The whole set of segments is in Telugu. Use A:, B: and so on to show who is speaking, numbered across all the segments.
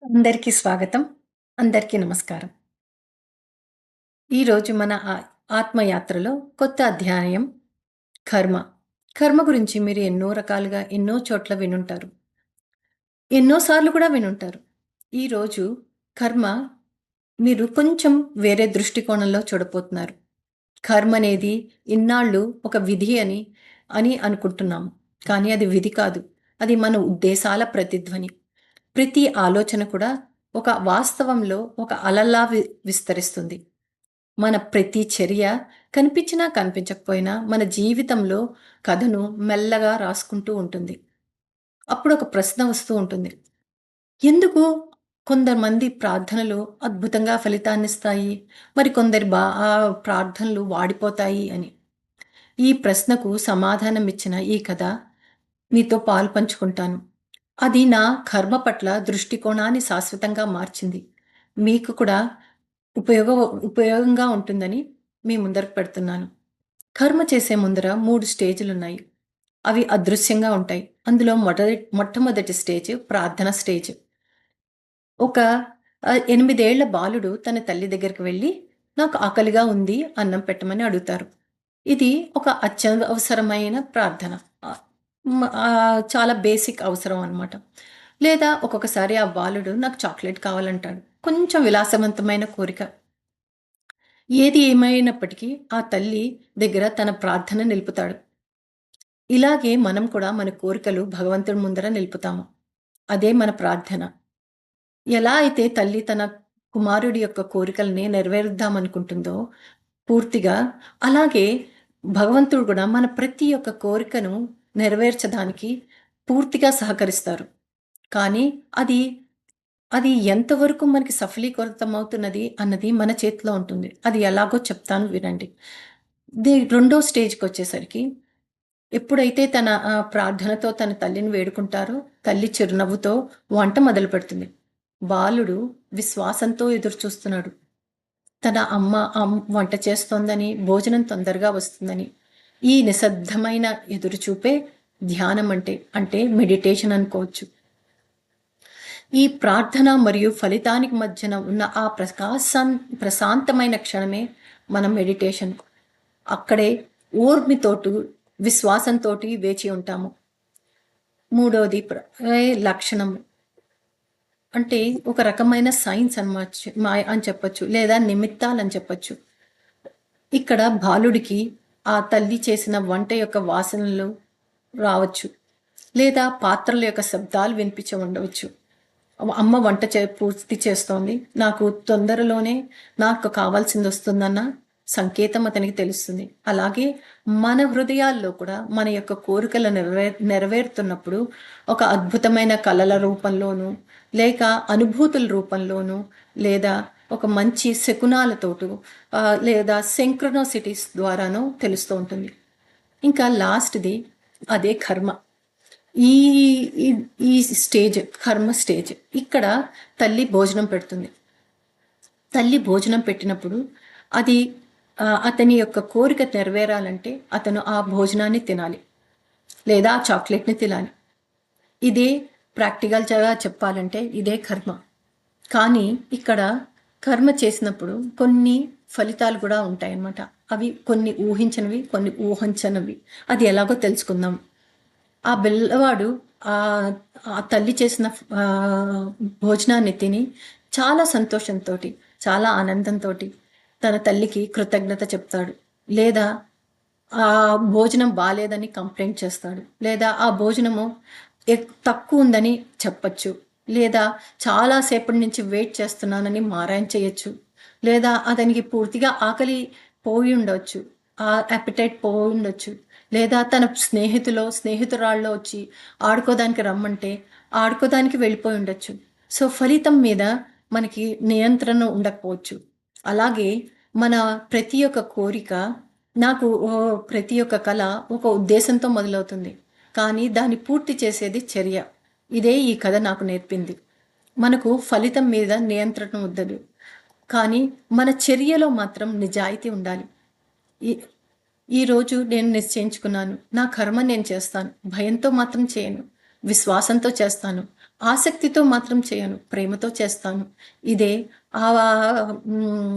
A: అందరికీ స్వాగతం. అందరికీ నమస్కారం. ఈరోజు మన ఆత్మయాత్రలో కొత్త అధ్యాయం కర్మ. కర్మ గురించి మీరు ఎన్నో రకాలుగా, ఎన్నో చోట్ల వినుంటారు. ఎన్నో సార్లు కూడా వినుంటారు. ఈరోజు కర్మ మీరు కొంచెం వేరే దృష్టికోణంలో చూడబోతున్నారు. కర్మ అనేది ఇన్నాళ్ళు ఒక విధి అని అనుకుంటున్నాము. కానీ అది విధి కాదు. అది మన ఉద్దేశాల ప్రతిధ్వని. ప్రతి ఆలోచన కూడా ఒక వాస్తవంలో ఒక అలలా విస్తరిస్తుంది. మన ప్రతి చర్య కనిపించినా కనిపించకపోయినా మన జీవితంలో కథను మెల్లగా రాసుకుంటూ ఉంటుంది. అప్పుడు ఒక ప్రశ్న వస్తూ ఉంటుంది. ఎందుకు కొంతమంది ప్రార్థనలు అద్భుతంగా ఫలితాన్నిస్తాయి? మరి కొందరి ప్రార్థనలు వాడిపోతాయి అని. ఈ ప్రశ్నకు సమాధానం ఇచ్చిన ఈ కథ మీతో పాలు పంచుకుంటాను. అది నా కర్మ పట్ల దృష్టికోణాన్ని శాశ్వతంగా మార్చింది. మీకు కూడా ఉపయోగ ఉపయోగంగా ఉంటుందని మీ ముందరకు పెడుతున్నాను. కర్మ చేసే ముందర 3 స్టేజ్‌లున్నాయి. అవి అదృశ్యంగా ఉంటాయి. అందులో మొట్టమొదటి స్టేజ్ ప్రార్థన స్టేజ్. ఒక 8 ఏళ్ల బాలుడు తన తల్లి దగ్గరికి వెళ్లి, "నాకు ఆకలిగా ఉంది, అన్నం పెట్టమని" అడుగుతారు. ఇది ఒక అత్యవసరమైన ప్రార్థన. చాలా బేసిక్ అవసరం అన్నమాట. లేదా ఒక్కొక్కసారి ఆ బాలుడు నాకు చాక్లెట్ కావాలంటాడు. కొంచెం విలాసవంతమైన కోరిక. ఏది ఏమైనప్పటికీ ఆ తల్లి దగ్గర తన ప్రార్థన నిలుపుతాడు. ఇలాగే మనం కూడా మన కోరికలు భగవంతుడి ముందర నిలుపుతాము. అదే మన ప్రార్థన. ఎలా అయితే తల్లి తన కుమారుడి యొక్క కోరికల్ని నెరవేరుద్దామనుకుంటుందో పూర్తిగా, అలాగే భగవంతుడు కూడా మన ప్రతి ఒక్క కోరికను నెరవేర్చడానికి పూర్తిగా సహకరిస్తారు. కానీ అది అది ఎంతవరకు మనకి సఫలీకృతమవుతున్నది అన్నది మన చేతిలో ఉంటుంది. అది ఎలాగో చెప్తాను వినండి. రెండో స్టేజ్‌కొచ్చేసరికి ఎప్పుడైతే తన ప్రార్థనతో తన తల్లిని వేడుకుంటారో, తల్లి చిరునవ్వుతో వంట మొదలుపెడుతుంది. బాలుడు విశ్వాసంతో ఎదురుచూస్తున్నాడు. తన అమ్మ వంట చేస్తోందని, భోజనం తొందరగా వస్తుందని. ఈ నిశ్శబ్దమైన ఎదురుచూపే ధ్యానం అంటే మెడిటేషన్ అనుకోవచ్చు. ఈ ప్రార్థన మరియు ఫలితానికి మధ్యన ఉన్న ఆ ప్రశాంతమైన క్షణమే మన మెడిటేషన్. అక్కడే ఓర్మితోటి, విశ్వాసంతోటి వేచి ఉంటాము. మూడోది లక్షణం. అంటే ఒక రకమైన సైన్స్ అని చెప్పొచ్చు. లేదా నిమిత్తాలని చెప్పొచ్చు. ఇక్కడ బాలుడికి ఆ తల్లి చేసిన వంట యొక్క వాసనలు రావచ్చు. లేదా పాత్రల యొక్క శబ్దాలు వినిపించి ఉండవచ్చు. అమ్మ వంట పూర్తి చేస్తోంది. నాకు తొందరలోనే నాకు కావాల్సింది వస్తుందన్న సంకేతం అతనికి తెలుస్తుంది. అలాగే మన హృదయాల్లో కూడా మన యొక్క కోరికలు నెరవేరుతున్నప్పుడు ఒక అద్భుతమైన కళల రూపంలోనూ, లేక అనుభూతుల రూపంలోనూ, లేదా ఒక మంచి శకునాలతోటూ లేదా సింక్రోనోసిటీస్ ద్వారానో తెలుస్తూ ఉంటుంది. ఇంకా లాస్ట్‌ది అదే కర్మ. ఈ ఈ ఈ స్టేజ్ కర్మ స్టేజ్. ఇక్కడ తల్లి భోజనం పెడుతుంది. తల్లి భోజనం పెట్టినప్పుడు అది అతని యొక్క కోరిక నెరవేరాలంటే అతను ఆ భోజనాన్ని తినాలి. లేదా ఆ చాక్లెట్‌ని తినాలి. ఇదే ప్రాక్టికల్‌గా చెప్పాలంటే ఇదే కర్మ. కానీ ఇక్కడ కర్మ చేసినప్పుడు కొన్ని ఫలితాలు కూడా ఉంటాయన్నమాట. అవి కొన్ని ఊహించనివి, కొన్ని ఊహించనివి. అది ఎలాగో తెలుసుకుందాం. ఆ పిల్లవాడు ఆ తల్లి చేసిన భోజనాన్ని తిని చాలా సంతోషంతోటి, చాలా ఆనందంతోటి తన తల్లికి కృతజ్ఞత చెప్తాడు. లేదా ఆ భోజనం బాలేదని కంప్లెయింట్ చేస్తాడు. లేదా ఆ భోజనము తక్కువుందని చెప్పచ్చు. లేదా చాలా సేపటి నుంచి వెయిట్ చేస్తున్నానని మారాయం చేయొచ్చు. లేదా అతనికి పూర్తిగా ఆకలి పోయి ఉండొచ్చు. ఆ అపెటైట్ పోయి ఉండొచ్చు. లేదా తన స్నేహితురాళ్ళో వచ్చి ఆడుకోదానికి రమ్మంటే ఆడుకోదానికి వెళ్ళిపోయి ఉండొచ్చు. సో, ఫలితం మీద మనకి నియంత్రణ ఉండకపోవచ్చు. అలాగే మన ప్రతి ఒక్క కోరిక ప్రతి ఒక్క కల ఒక ఉద్దేశంతో మొదలవుతుంది. కానీ దాన్ని పూర్తి చేసేది చర్య. ఇదే ఈ కథ నాకు నేర్పింది. మనకు ఫలితం మీద నియంత్రణ ఉండదు. కానీ మన చర్యలో మాత్రం నిజాయితీ ఉండాలి. ఈ ఈరోజు నేను నిశ్చయించుకున్నాను. నా కర్మ నేను చేస్తాను. భయంతో మాత్రం చేయను. విశ్వాసంతో చేస్తాను. ఆసక్తితో మాత్రం చేయను. ప్రేమతో చేస్తాను. ఇదే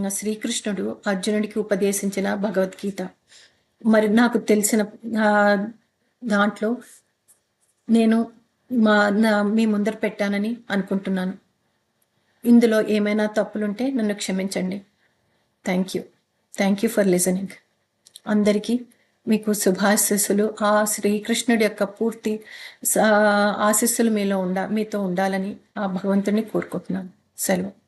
A: శ్రీకృష్ణుడు అర్జునుడికి ఉపదేశించిన భగవద్గీత. మరి నాకు తెలిసిన ఆహ్, దాంట్లో నేను మా నా మీ ముందర పెట్టానని అనుకుంటున్నాను. ఇందులో ఏమైనా తప్పులుంటే నన్ను క్షమించండి. Thank you. Thank you for listening. అందరికీ మీకు శుభాశీస్సులు. ఆ శ్రీకృష్ణుడి యొక్క పూర్తి సా ఆశీస్సులు మీతో ఉండాలని ఆ భగవంతుడిని కోరుకుంటున్నాను. సెలవు.